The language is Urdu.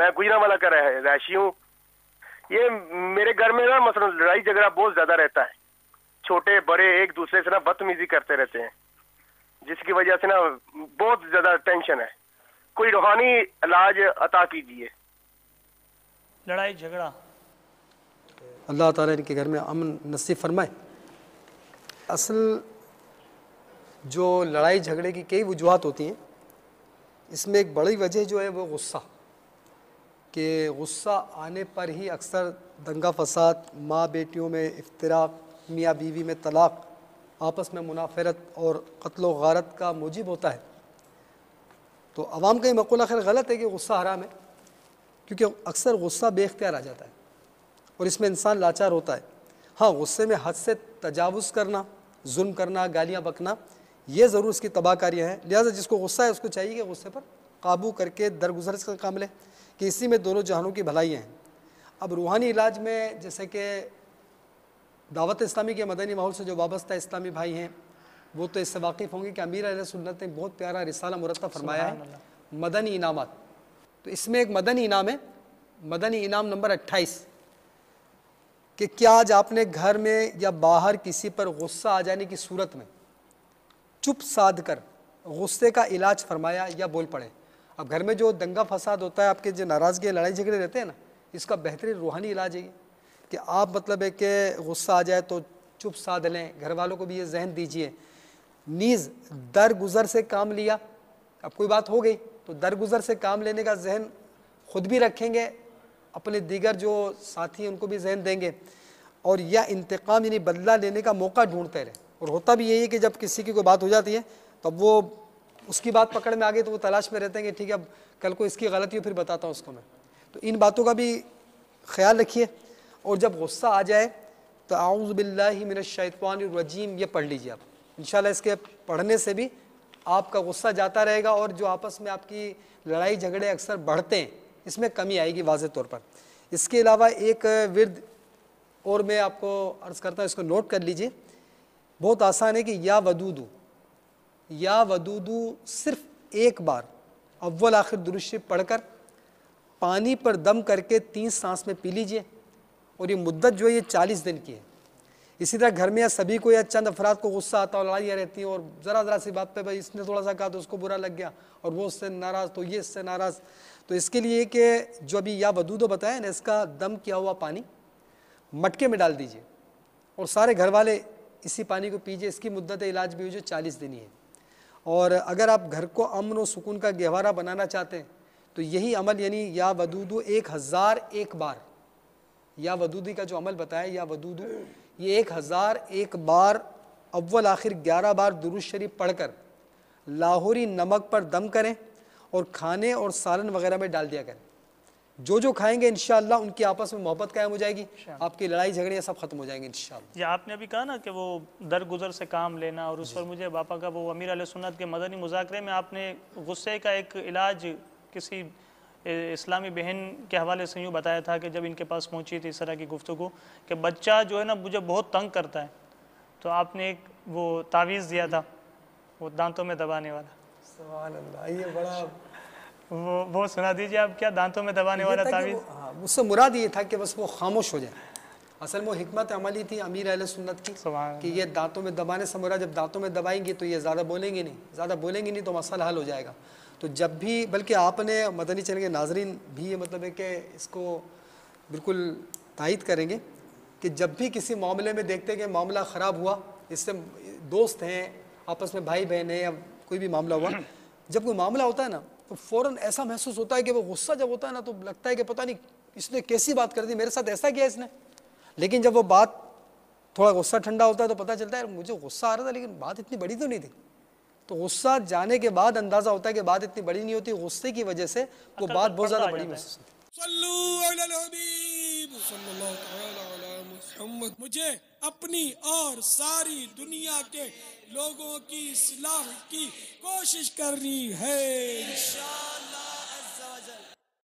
میں گجرانوالہ کا رہائشی ہوں. یہ میرے گھر میں نا مثلا لڑائی جھگڑا بہت زیادہ رہتا ہے. چھوٹے بڑے ایک دوسرے سے نا بدتمیزی کرتے رہتے ہیں, جس کی وجہ سے نا بہت زیادہ ٹینشن ہے. کوئی روحانی علاج عطا کیجیے. لڑائی جھگڑا, اللہ تعالیٰ ان کے گھر میں امن نصیب فرمائے. اصل جو لڑائی جھگڑے کی کئی وجوہات ہوتی ہیں, اس میں ایک بڑی وجہ جو ہے وہ غصہ, کہ غصہ آنے پر ہی اکثر دنگا فساد, ماں بیٹیوں میں افتراق, میاں بیوی میں طلاق, آپس میں منافرت اور قتل و غارت کا موجب ہوتا ہے. تو عوام کا یہ مقولہ خیر غلط ہے کہ غصہ حرام ہے, کیونکہ اکثر غصہ بے اختیار آ جاتا ہے اور اس میں انسان لاچار ہوتا ہے. ہاں, غصے میں حد سے تجاوز کرنا, ظلم کرنا, گالیاں بکنا, یہ ضرور اس کی تباہ کاریاں ہیں. لہٰذا جس کو غصہ ہے اس کو چاہیے کہ غصے پر قابو کر کے درگزر سے کام لے, کہ اسی میں دونوں جہانوں کی بھلائیاں ہیں. اب روحانی علاج میں جیسے کہ دعوت اسلامی کے مدنی ماحول سے جو وابستہ اسلامی بھائی ہیں وہ تو اس سے واقف ہوں گے کہ امیر اہل سنت نے بہت پیارا رسالہ مرتب فرمایا ہے, مدنی انعامات. تو اس میں ایک مدنی انعام ہے, مدنی انعام نمبر 28, کہ کیا آج آپ نے گھر میں یا باہر کسی پر غصہ آ جانے کی صورت میں چپ سادھ کر غصے کا علاج فرمایا یا بول پڑے. اب گھر میں جو دنگا فساد ہوتا ہے, آپ کے جو ناراضگی لڑائی جھگڑے رہتے ہیں نا, اس کا بہترین روحانی علاج ہے کہ آپ مطلب ہے کہ غصہ آ جائے تو چپ سادھ لیں. گھر والوں کو بھی یہ ذہن دیجئے, نیز درگزر سے کام لیا. اب کوئی بات ہو گئی تو درگزر سے کام لینے کا ذہن خود بھی رکھیں گے, اپنے دیگر جو ساتھی ہیں ان کو بھی ذہن دیں گے, اور یا انتقام یعنی بدلہ لینے کا موقع ڈھونڈتے رہیں. اور ہوتا بھی یہی ہے کہ جب کسی کی کوئی بات ہو جاتی ہے تب وہ اس کی بات پکڑ میں آ گئی تو وہ تلاش میں رہتے ہیں کہ ٹھیک ہے اب کل کو اس کی غلطی ہو پھر بتاتا ہوں اس کو میں. تو ان باتوں کا بھی خیال رکھیے. اور جب غصہ آ جائے تو اعوذ باللہ من الشیطان الرجیم یہ پڑھ لیجیے آپ. انشاءاللہ اس کے پڑھنے سے بھی آپ کا غصہ جاتا رہے گا, اور جو آپس میں آپ کی لڑائی جھگڑے اکثر بڑھتے ہیں اس میں کمی آئے گی واضح طور پر. اس کے علاوہ ایک ورد اور میں آپ کو عرض کرتا ہوں, اس کو نوٹ کر لیجیے, بہت آسان ہے کہ یا ودودو, یا ودودو صرف ایک بار اول آخر درود شریف پڑھ کر پانی پر دم کر کے 3 سانس میں پی لیجئے, اور یہ مدت جو ہے یہ 40 دن کی ہے. اسی طرح گھر میں یا سبھی کو یا چند افراد کو غصہ آتا اور لڑائیاں رہتی ہیں, اور ذرا سی بات پہ بھائی اس نے تھوڑا سا کہا تو اس کو برا لگ گیا, اور وہ اس سے ناراض تو یہ اس سے ناراض. تو اس کے لیے کہ جو ابھی یا ودودو بتایا نا, اس کا دم کیا ہوا پانی مٹکے میں ڈال دیجئے اور سارے گھر والے اسی پانی کو پیجئے. اس کی مدت علاج بھی جو 40 دن ہی ہے. اور اگر آپ گھر کو امن و سکون کا گہوارہ بنانا چاہتے ہیں تو یہی عمل یعنی یا ودودو 1001 بار, یا ودودی کا جو عمل بتایا یا ودودو, یہ 1001 بار اول آخر 11 بار درود شریف پڑھ کر لاہوری نمک پر دم کریں اور کھانے اور سالن وغیرہ میں ڈال دیا کریں. جو جو کھائیں گے انشاءاللہ ان کی آپس میں محبت قائم ہو جائے گی, آپ کی لڑائی جھگڑے سب ختم ہو جائیں گے انشاءاللہ. جی آپ نے ابھی کہا نا کہ وہ درگزر سے کام لینا, اور اس پر مجھے باپا کا وہ امیر علیہ سنت کے مدنی مذاکرے میں آپ نے غصے کا ایک علاج کسی اسلامی بہن کے حوالے سے یوں بتایا تھا کہ جب ان کے پاس پہنچی تھی اس طرح کی گفتگو کہ بچہ جو ہے نا مجھے بہت تنگ کرتا ہے, تو آپ نے ایک وہ تعویذ دیا تھا وہ دانتوں میں دبانے والا. سبحان اللہ, یہ بڑا وہ سنا دیجیے آپ, کیا دانتوں میں دبانے والا تعویذ؟ ہاں, مجھ سے مراد یہ تھا کہ بس وہ خاموش ہو جائے. اصل میں وہ حکمت عملی تھی امیر اہل سنت کی کہ یہ دانتوں میں دبانے سے مراد جب دانتوں میں دبائیں گے تو یہ زیادہ بولیں گے نہیں, تو مسئلہ حل ہو جائے گا. تو جب بھی بلکہ آپ نے مدنی چینل کے ناظرین بھی یہ مطلب ہے کہ اس کو بالکل تائید کریں گے کہ جب بھی کسی معاملے میں دیکھتے کہ معاملہ خراب ہوا, اس سے دوست ہیں آپس میں بھائی بہن ہیں یا کوئی بھی معاملہ ہوا, جب کوئی معاملہ ہوتا ہے نا تو فوراً ایسا محسوس ہوتا ہے کہ وہ غصہ جب ہوتا ہے نا تو لگتا ہے کہ پتہ نہیں اس نے کیسی بات کر دی, میرے ساتھ ایسا کیا اس نے. لیکن جب وہ بات تھوڑا غصہ ٹھنڈا ہوتا ہے تو پتہ چلتا ہے مجھے غصہ آ رہا تھا لیکن بات اتنی بڑی تو نہیں تھی. تو غصہ جانے کے بعد اندازہ ہوتا ہے کہ بات اتنی بڑی نہیں ہوتی, غصے کی وجہ سے وہ بات بہت زیادہ بڑی محسوس ہوتی ہے. صلو علی الحبیب صلی اللہ تعالی علی محمد. مجھے اپنی اور ساری دنیا کے لوگوں کی اصلاح کی کوشش کرنی ہے.